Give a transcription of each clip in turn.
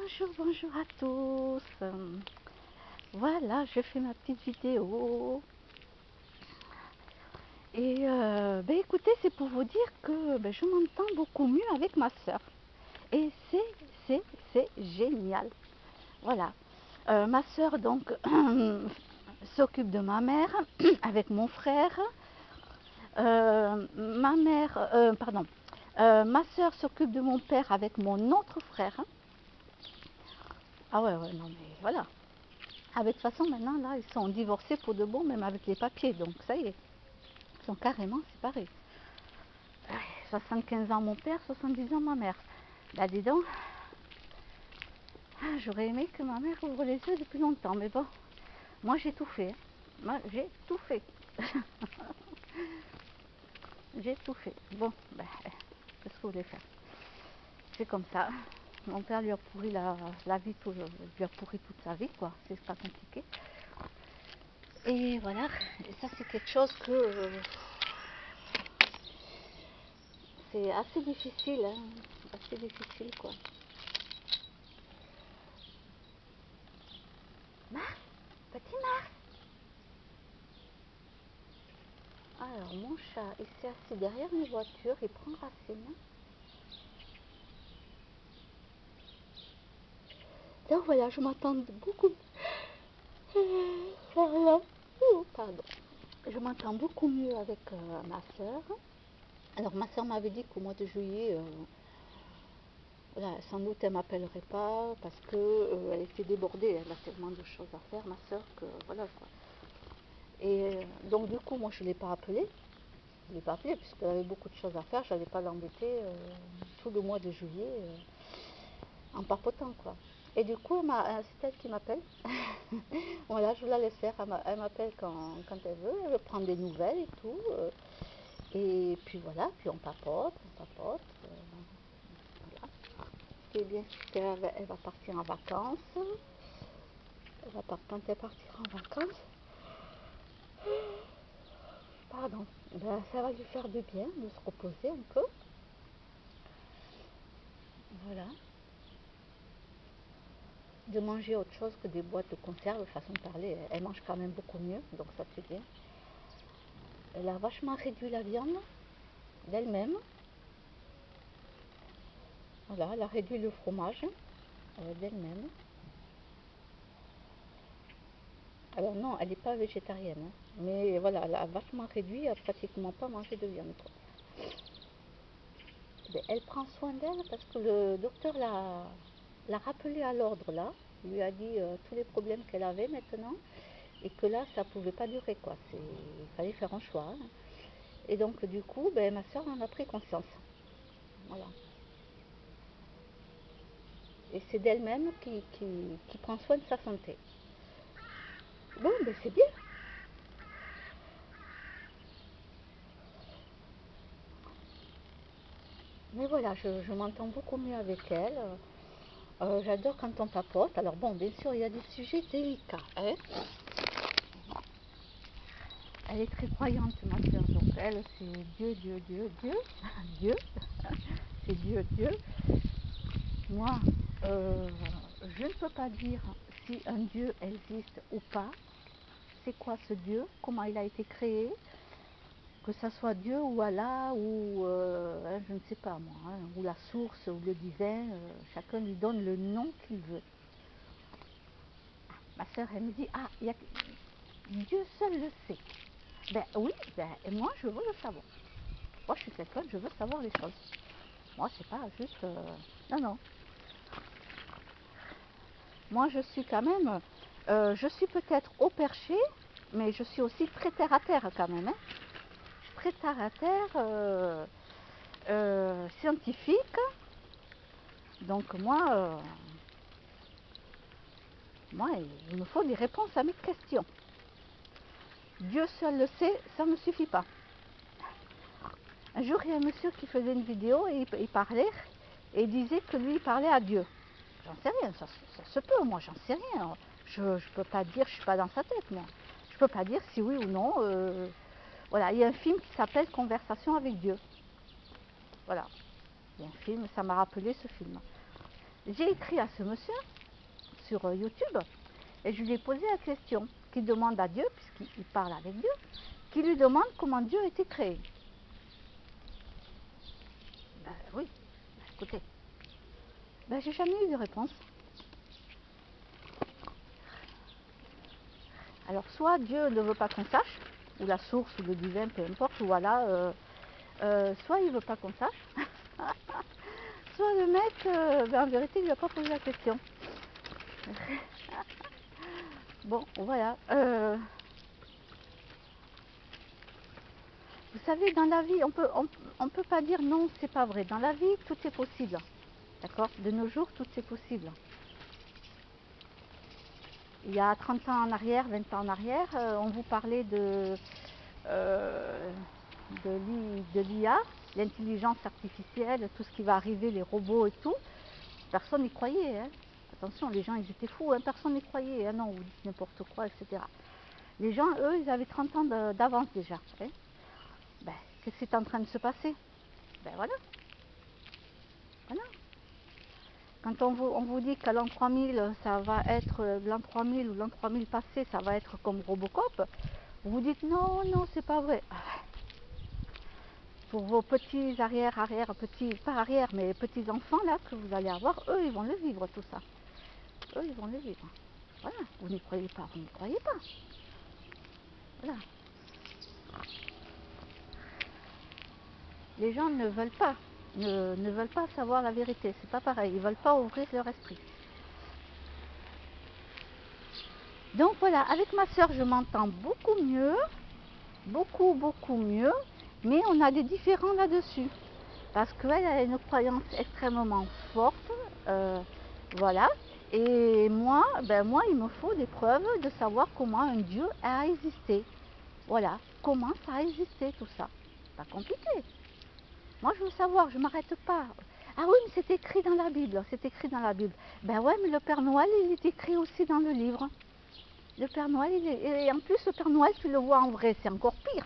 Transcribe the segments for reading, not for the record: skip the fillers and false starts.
Bonjour, bonjour à tous. Voilà, je fais ma petite vidéo. Et écoutez, c'est pour vous dire que je m'entends beaucoup mieux avec ma soeur. Et c'est génial. Voilà. Ma soeur donc s'occupe de ma mère avec mon frère. Ma soeur s'occupe de mon père avec mon autre frère. Ah ouais, non mais voilà. Ah, de toute façon, maintenant, là, ils sont divorcés pour de bon, même avec les papiers. Donc, ça y est, ils sont carrément séparés. 75 ans mon père, 70 ans ma mère. Là, dis donc, j'aurais aimé que ma mère ouvre les yeux depuis longtemps. Mais bon, moi, j'ai tout fait. Moi, j'ai tout fait. J'ai tout fait. Bon, qu'est-ce que vous voulez faire? C'est comme ça. Mon père lui a pourri la vie, lui a pourri toute sa vie, quoi. C'est pas compliqué. Et voilà, et ça c'est quelque chose que c'est assez difficile, hein, assez difficile quoi. Mars, petit Mars. Alors mon chat, il s'est assis derrière une voiture, il prend racine. Donc voilà, je m'entends beaucoup. Pardon. Je m'entends beaucoup mieux avec ma soeur. Alors ma soeur m'avait dit qu'au mois de juillet, voilà, sans doute elle m'appellerait pas parce que elle était débordée, elle a tellement de choses à faire, ma soeur, que voilà quoi. Et donc du coup moi je ne l'ai pas appelée. Je ne l'ai pas appelée puisqu'elle avait beaucoup de choses à faire, je n'allais pas l'embêter tout le mois de juillet en papotant quoi. Et du coup c'est elle qui m'appelle. Voilà, je la laisse faire, elle m'appelle quand elle veut prendre des nouvelles et tout. Et puis voilà, puis on papote. Voilà. Ce qui est bien, c'est qu'elle va partir en vacances. Quand elle partira en vacances, pardon, ça va lui faire du bien de se reposer un peu. Voilà. De manger autre chose que des boîtes de conserve, façon de parler. Elle mange quand même beaucoup mieux, donc ça c'est bien. Elle a vachement réduit la viande d'elle-même. Voilà, elle a réduit le fromage d'elle-même. Alors non, elle n'est pas végétarienne, hein, mais voilà, elle a vachement réduit, elle n'a pratiquement pas mangé de viande, quoi. Elle prend soin d'elle parce que le docteur l'a rappelé à l'ordre là. Il lui a dit tous les problèmes qu'elle avait maintenant et que là ça pouvait pas durer quoi. Il fallait faire un choix. Hein. Et donc du coup, ma soeur en a pris conscience. Voilà. Et c'est d'elle-même qui prend soin de sa santé. Bon, c'est bien. Mais voilà, je m'entends beaucoup mieux avec elle. J'adore quand on papote. Alors bon, bien sûr, il y a des sujets délicats. Hein. Elle est très croyante, ma soeur. Donc elle, c'est Dieu, Dieu, Dieu, Dieu, Dieu. C'est Dieu, Dieu. Moi, je ne peux pas dire si un Dieu existe ou pas. C'est quoi ce Dieu? Comment il a été créé? Que ça soit Dieu ou Allah ou je ne sais pas moi, hein, ou la source ou le divin, chacun lui donne le nom qu'il veut. Ma soeur, elle me dit, Dieu seul le sait. Oui, et moi je veux le savoir. Moi je suis quelqu'un, je veux savoir les choses. Moi c'est pas juste... non, non. Moi je suis quand même... je suis peut-être au perché, mais je suis aussi très terre à terre quand même. Hein. Je suis très terre à terre, scientifique. Donc moi, il me faut des réponses à mes questions. Dieu seul le sait, ça ne me suffit pas. Un jour, il y a un monsieur qui faisait une vidéo et il parlait et il disait que lui, il parlait à Dieu. J'en sais rien, ça se peut, moi, j'en sais rien. Je ne peux pas dire, je ne suis pas dans sa tête, moi. Je ne peux pas dire si oui ou non. Voilà, il y a un film qui s'appelle Conversation avec Dieu. Voilà, il y a un film, ça m'a rappelé ce film. J'ai écrit à ce monsieur sur YouTube et je lui ai posé la question qui demande à Dieu, puisqu'il parle avec Dieu, qui lui demande comment Dieu a été créé. Ben oui, écoutez, ben j'ai jamais eu de réponse. Alors soit Dieu ne veut pas qu'on sache, ou la source, ou le divin, peu importe, ou voilà, soit il veut pas qu'on sache, soit le mec, ben en vérité, il n'a pas posé la question. Bon, voilà. Vous savez, dans la vie, on peut pas dire non, c'est pas vrai. Dans la vie, tout est possible. D'accord? De nos jours, tout est possible. Il y a 30 ans en arrière, 20 ans en arrière, on vous parlait euh, de l'IA, l'intelligence artificielle, tout ce qui va arriver, les robots et tout. Personne n'y croyait. Hein. Attention, les gens, ils étaient fous. Hein. Personne n'y croyait. Hein. Non, vous dites n'importe quoi, etc. Les gens, eux, ils avaient 30 ans d'avance déjà. Hein. Ben, qu'est-ce qui est en train de se passer? Ben voilà. Voilà. Quand on vous dit qu'à l'an 3000, ça va être l'an 3000 ou l'an 3000 passé, ça va être comme Robocop, vous dites non, non, c'est pas vrai. Pour vos petits petits, pas arrière, mais petits enfants là que vous allez avoir, eux, ils vont le vivre tout ça. Eux, ils vont le vivre. Voilà, vous n'y croyez pas, vous n'y croyez pas. Voilà. Les gens ne veulent pas, ne veulent pas savoir la vérité, c'est pas pareil, ils veulent pas ouvrir leur esprit. Donc voilà, avec ma soeur, je m'entends beaucoup mieux, beaucoup mieux, mais on a des différends là-dessus. Parce qu'elle a une croyance extrêmement forte, voilà. Et moi, ben moi, il me faut des preuves de savoir comment un Dieu a existé. Voilà, comment ça a existé tout ça. Pas compliqué. Moi, je veux savoir, je ne m'arrête pas. Ah oui, mais c'est écrit dans la Bible, c'est écrit dans la Bible. Ben ouais, mais le Père Noël, il est écrit aussi dans le livre. Le Père Noël, et en plus, le Père Noël, tu le vois en vrai, c'est encore pire.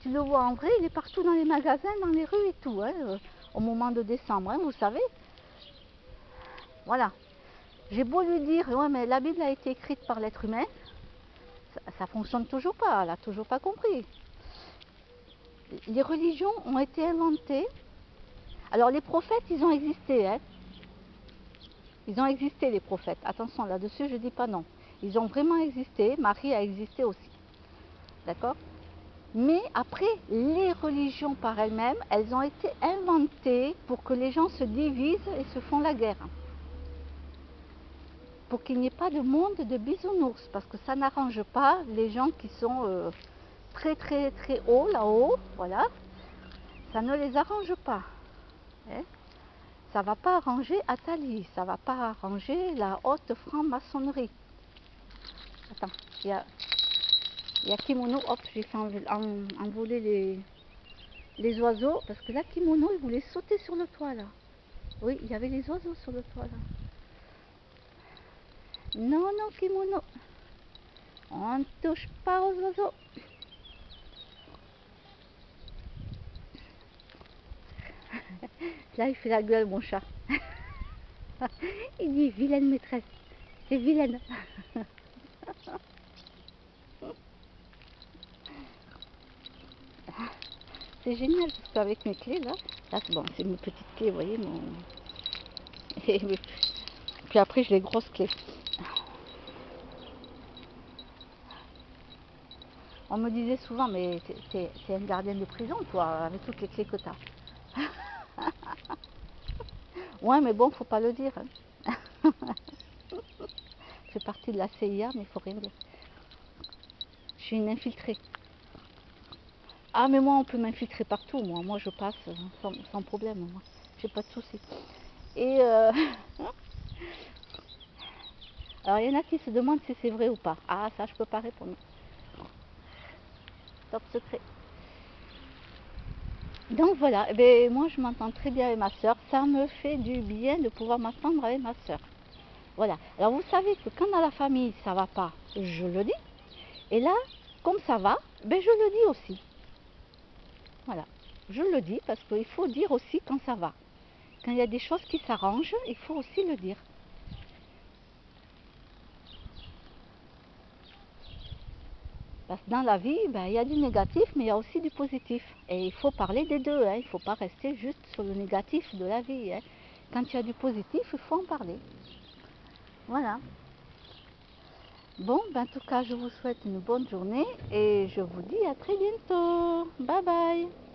Tu le vois en vrai, il est partout dans les magasins, dans les rues et tout, hein, au moment de décembre, hein, vous savez. Voilà. J'ai beau lui dire, ouais, mais la Bible a été écrite par l'être humain, ça ne fonctionne toujours pas, elle n'a toujours pas compris. Les religions ont été inventées. Alors les prophètes, ils ont existé, hein. Ils ont existé, les prophètes. Attention, là-dessus, je ne dis pas non. Ils ont vraiment existé, Marie a existé aussi. D'accord? Mais après, les religions par elles-mêmes, elles ont été inventées pour que les gens se divisent et se font la guerre. Pour qu'il n'y ait pas de monde de bisounours, parce que ça n'arrange pas les gens qui sont très hauts là-haut, voilà. Ça ne les arrange pas. Hein. Ça ne va pas arranger Attali, ça ne va pas arranger la haute franc-maçonnerie. Attends, il y a Kimono, hop, j'ai fait envoler les oiseaux, parce que là, Kimono, il voulait sauter sur le toit, là. Oui, il y avait les oiseaux sur le toit, là. Non, non, Kimono, on ne touche pas aux oiseaux. Là, il fait la gueule, mon chat. Il dit, vilaine maîtresse, c'est vilaine. C'est génial, parce qu'avec mes clés, là bon, c'est mes petites clés, vous voyez, Et puis après, j'ai les grosses clés. On me disait souvent, mais t'es un gardien de prison, toi, avec toutes les clés que t'as. Ouais, mais bon, faut pas le dire. Hein. Je fais partie de la CIA, mais il faut rien dire. Je suis une infiltrée. Ah, mais moi, on peut m'infiltrer partout. Moi je passe sans problème. Moi, j'ai pas de soucis. Et alors, il y en a qui se demandent si c'est vrai ou pas. Ah, ça, je peux pas répondre. Top secret. Donc voilà, ben, moi je m'entends très bien avec ma soeur. Ça me fait du bien de pouvoir m'entendre avec ma soeur. Voilà. Alors vous savez que quand dans la famille ça va pas, je le dis. Et là, comme ça va, ben je le dis aussi. Voilà. Je le dis parce qu'il faut dire aussi quand ça va. Quand il y a des choses qui s'arrangent, il faut aussi le dire. Parce que dans la vie, il y a du négatif, mais il y a aussi du positif. Et il faut parler des deux, hein. Il ne faut pas rester juste sur le négatif de la vie, hein. Quand il y a du positif, il faut en parler. Voilà. Bon, en tout cas, je vous souhaite une bonne journée et je vous dis à très bientôt. Bye bye.